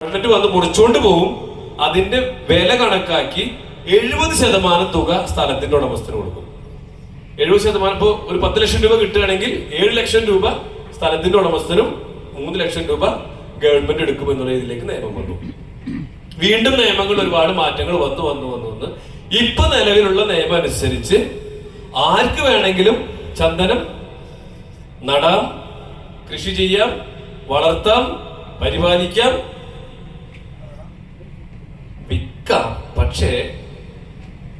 എന്നിട്ട് വന്ന് മുറിച്ചോണ്ട് പോകും. അതിന്റെ വില കണക്കാക്കി 70% തുക സ്ഥലത്തിന്റെ ഉടമസ്ഥന് കൊടുക്കും. 70% ഇപ്പൊ ഒരു 10 ലക്ഷം രൂപ കിട്ടുകയാണെങ്കിൽ 7 ലക്ഷം രൂപ സ്ഥലത്തിന്റെ ഉടമസ്ഥനും 3 ലക്ഷം രൂപ ഗവൺമെന്റ് എടുക്കും എന്നുള്ള രീതിയിലേക്ക് നിയമം വന്നു. വീണ്ടും നിയമങ്ങൾ ഒരുപാട് മാറ്റങ്ങൾ വന്ന് ഇപ്പൊ നിലവിലുള്ള നിയമം അനുസരിച്ച് ആർക്ക് വേണമെങ്കിലും ചന്ദനം നടാം, കൃഷി ചെയ്യാം, വളർത്താം, പരിപാലിക്കാം, വിൽക്കാം. പക്ഷേ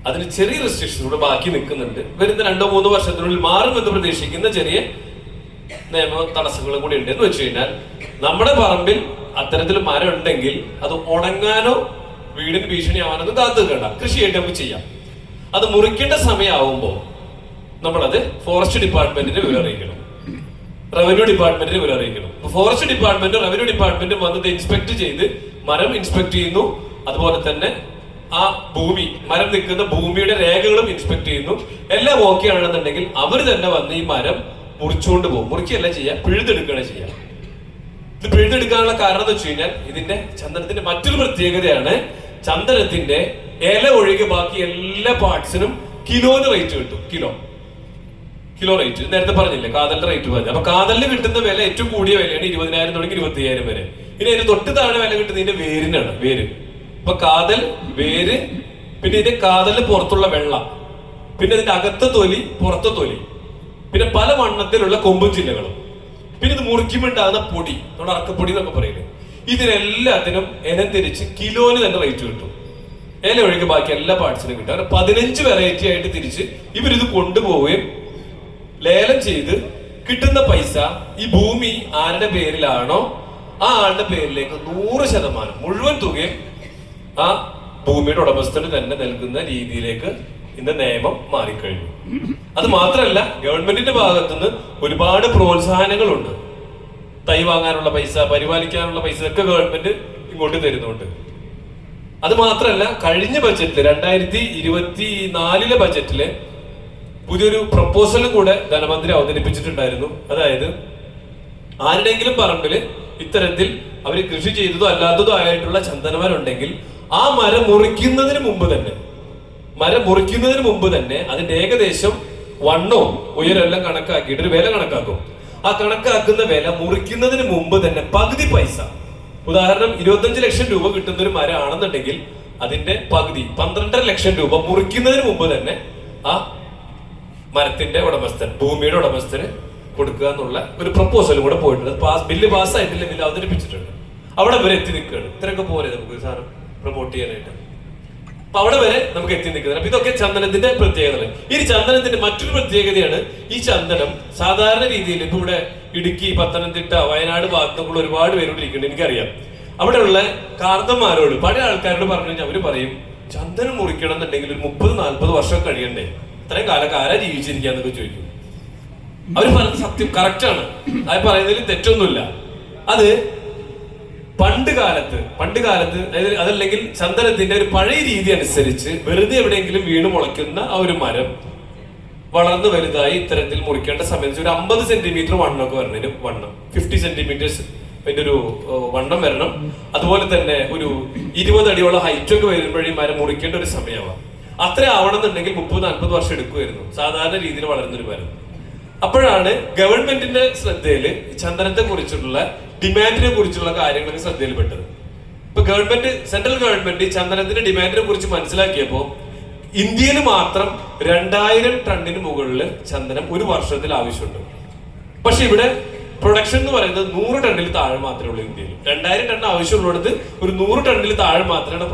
അതിന് ചെറിയ റെസ്ട്രിക്ഷൻസ് കൂടെ ബാക്കി നിൽക്കുന്നുണ്ട്. വരുന്ന 2-3 വർഷത്തിനുള്ളിൽ മാറുമെന്ന് പ്രതീക്ഷിക്കുന്ന ചെറിയ നിയമ തടസ്സങ്ങളും കൂടി ഉണ്ട്. എന്ന് വെച്ച് കഴിഞ്ഞാൽ നമ്മുടെ പറമ്പിൽ അത്തരത്തിൽ മരം ഉണ്ടെങ്കിൽ അത് ഉണങ്ങാനോ വീടിന് ഭീഷണിയാവാനൊന്നും കാത്തു നിൽക്കണ്ട, കൃഷിയായിട്ട് നമുക്ക് ചെയ്യാം. അത് മുറിക്കേണ്ട സമയമാവുമ്പോൾ നമ്മളത് ഫോറസ്റ്റ് ഡിപ്പാർട്ട്മെന്റിനെ വിവരം അറിയിക്കണം, റവന്യൂ ഡിപ്പാർട്ട്മെന്റിനെ വിവരം അറിയിക്കണം. ഫോറസ്റ്റ് ഡിപ്പാർട്ട്മെന്റും റവന്യൂ ഡിപ്പാർട്ട്മെന്റും വന്നത് ഇൻസ്പെക്ട് ചെയ്ത് മരം ഇൻസ്പെക്ട് ചെയ്യുന്നു. അതുപോലെ തന്നെ ആ ഭൂമി, മരം നിൽക്കുന്ന ഭൂമിയുടെ രേഖകളും ഇൻസ്പെക്ട് ചെയ്യുന്നു. എല്ലാം ഓക്കെ ആണെന്നുണ്ടെങ്കിൽ അവർ തന്നെ വന്ന് ഈ മരം മുറിച്ചുകൊണ്ട് പോകും. മുറിക്കുകയല്ല ചെയ്യുക, പിഴുതെടുക്കുകയാണ് ചെയ്യുക. ഇത് പിഴുതെടുക്കാനുള്ള കാരണം എന്ന് വെച്ച് കഴിഞ്ഞാൽ ഇതിന്റെ ചന്ദനത്തിന്റെ മറ്റൊരു പ്രത്യേകതയാണ്, ചന്ദനത്തിന്റെ ഇല ഒഴികെ ബാക്കി എല്ലാ പാർട്സിനും കിലോന് റേറ്റ് കിട്ടും. കിലോ റേറ്റ് നേരത്തെ പറഞ്ഞില്ലേ, കാതലിന്റെ റേറ്റ് പറഞ്ഞു. അപ്പൊ കാതലിന് കിട്ടുന്ന വില ഏറ്റവും കൂടിയ വിലയാണ് 20,000 തുടങ്ങി 25,000 വരെ. ഇനി അതിന് തൊട്ട് താഴെ വില കിട്ടുന്നതിന്റെ വേരിനാണ്. വേര് ഇപ്പൊ കാതൽ, വേര്, പിന്നെ ഇതിന്റെ കാതലിന് പുറത്തുള്ള വെള്ള, പിന്നെ ഇതിന്റെ അകത്തെ തൊലി, പുറത്തെ തൊലി, പിന്നെ പല വണ്ണത്തിലുള്ള കൊമ്പും ചില്ലകളും, പിന്നെ ഇത് മുറിക്കുമ്പോണ്ടാകുന്ന പൊടി, നമ്മുടെ അറക്കപ്പൊടി എന്നൊക്കെ പറയുന്നത്. ഇതിനെല്ലാത്തിനും ഇനം തിരിച്ച് കിലോന് തന്നെ റേറ്റ് കിട്ടും. ഇല ഒഴികെ ബാക്കി എല്ലാ പാർട്സിനും കിട്ടും. അങ്ങനെ 15 വെറൈറ്റി ആയിട്ട് തിരിച്ച് ഇവരിത് കൊണ്ടുപോവുകയും ലേലം ചെയ്ത് കിട്ടുന്ന പൈസ ഈ ഭൂമി ആരുടെ പേരിലാണോ ആ ആളുടെ പേരിലേക്ക് 100% മുഴുവൻ തുകയും ആ ഭൂമിയുടെ ഉടമസ്ഥന് തന്നെ നൽകുന്ന രീതിയിലേക്ക് ഇന്ന് നിയമം മാറിക്കഴിഞ്ഞു. അത് മാത്രമല്ല, ഗവൺമെന്റിന്റെ ഭാഗത്തുനിന്ന് ഒരുപാട് പ്രോത്സാഹനങ്ങളുണ്ട്. തൈ വാങ്ങാനുള്ള പൈസ, പരിപാലിക്കാനുള്ള പൈസ ഒക്കെ ഗവൺമെന്റ് ഇങ്ങോട്ട് തരുന്നുണ്ട്. അത് മാത്രമല്ല, കഴിഞ്ഞ ബജറ്റില് 2024 ബജറ്റില് പുതിയൊരു പ്രപ്പോസലും കൂടെ ധനമന്ത്രി അവതരിപ്പിച്ചിട്ടുണ്ടായിരുന്നു. അതായത് ആരുടെയെങ്കിലും പറമ്പില് ഇത്തരത്തിൽ അവർ കൃഷി ചെയ്തതോ അല്ലാത്തതോ ആയിട്ടുള്ള ചന്ദനമരമുണ്ടെങ്കിൽ ആ മരം മുറിക്കുന്നതിന് മുമ്പ് തന്നെ അതിന്റെ ഏകദേശം വണ്ണവും ഉയരെല്ലാം കണക്കാക്കിയിട്ട് ഒരു വില കണക്കാക്കും. ആ കണക്കാക്കുന്ന വില മുറിക്കുന്നതിന് മുമ്പ് തന്നെ പകുതി പൈസ, ഉദാഹരണം 25 ലക്ഷം രൂപ കിട്ടുന്ന ഒരു മരം ആണെന്നുണ്ടെങ്കിൽ അതിന്റെ പകുതി 12.5 ലക്ഷം രൂപ മുറിക്കുന്നതിന് മുമ്പ് തന്നെ ആ മരത്തിന്റെ ഉടമസ്ഥൻ, ഭൂമിയുടെ ഉടമസ്ഥന് കൊടുക്കുക എന്നുള്ള ഒരു പ്രപ്പോസലും കൂടെ പോയിട്ടുണ്ട്. ബില്ല് പാസ്സായിട്ടില്ല, ബില്ല് അവതരിപ്പിച്ചിട്ടുണ്ട്. അവിടെ വരെ എത്തി നിൽക്കുകയാണ്. ഇത്രയൊക്കെ പോരെ നമുക്ക് സാധനം പ്രൊമോട്ട് ചെയ്യാനായിട്ട്. അപ്പൊ അവിടെ വരെ നമുക്ക് എത്തി നിൽക്കുന്നത്. അപ്പൊ ഇതൊക്കെ ചന്ദനത്തിന്റെ പ്രത്യേകതകൾ. ഈ ചന്ദനത്തിന്റെ മറ്റൊരു പ്രത്യേകതയാണ്, ഈ ചന്ദനം സാധാരണ രീതിയിൽ ഇപ്പൊ ഇവിടെ ഇടുക്കി, പത്തനംതിട്ട, വയനാട് ഭാഗത്തുള്ള ഒരുപാട് പേരോട് ഇരിക്കുന്നുണ്ട്, എനിക്കറിയാം. അവിടെയുള്ള കാർന്നന്മാരോട്, പഴയ ആൾക്കാരോട് പറഞ്ഞു കഴിഞ്ഞാൽ അവര് പറയും, ചന്ദനം മുറിക്കണം എന്നുണ്ടെങ്കിൽ ഒരു 30-40 വർഷം കഴിയണ്ടേ, ഇത്രയും കാലൊക്കെ ആരാ ജീവിച്ചിരിക്കാന്നൊക്കെ ചോദിക്കും. അവര് പറഞ്ഞത് സത്യം, കറക്റ്റാണ്. അത് പറയുന്നതിൽ തെറ്റൊന്നുമില്ല. അത് പണ്ട് കാലത്ത് അതായത് അതല്ലെങ്കിൽ ചന്ദനത്തിന്റെ ഒരു പഴയ രീതി അനുസരിച്ച് വെറുതെ എവിടെയെങ്കിലും വീണ് മുളയ്ക്കുന്ന ആ ഒരു മരം വളർന്നു വലുതായി ഇത്തരത്തിൽ മുറിക്കേണ്ട സമയത്ത് ഒരു 50 സെന്റിമീറ്റർ വണ്ണമൊക്കെ വരണം. വണ്ണം 50 സെന്റിമീറ്റേഴ്സ് അതിന്റെ ഒരു വണ്ണം വരണം. അതുപോലെ തന്നെ ഒരു 20 അടിയോളം ഹൈറ്റ് ഒക്കെ വരുമ്പോഴേ മരം മുറിക്കേണ്ട ഒരു സമയമാണ്. അത്ര ആവണമെന്നുണ്ടെങ്കിൽ 30-40 വർഷം എടുക്കുമായിരുന്നു സാധാരണ രീതിയിൽ വളരുന്നൊരു മരം. അപ്പോഴാണ് ഗവൺമെന്റിന്റെ ശ്രദ്ധയില് ചന്ദനത്തെ കുറിച്ചുള്ള ഡിമാൻഡിനെ കുറിച്ചുള്ള കാര്യങ്ങളൊക്കെ ശ്രദ്ധയിൽപ്പെട്ടത്. ഇപ്പൊ സെൻട്രൽ ഗവൺമെന്റ് ചന്ദനത്തിന്റെ ഡിമാൻഡിനെ കുറിച്ച് മനസ്സിലാക്കിയപ്പോ ഇന്ത്യയിൽ മാത്രം 2000 ടണ്ണിന് മുകളിൽ ചന്ദനം ഒരു വർഷത്തിൽ ആവശ്യമുണ്ട്. പക്ഷെ ഇവിടെ പ്രൊഡക്ഷൻ എന്ന് പറയുന്നത് 100 ടണ്ണിൽ താഴെ മാത്രമേ ഉള്ളൂ ഇന്ത്യയിൽ. 2000 ടൺ ആവശ്യമുള്ളിടത്ത് ഒരു 100 ടണ്ണിൽ താഴെ മാത്രമാണ്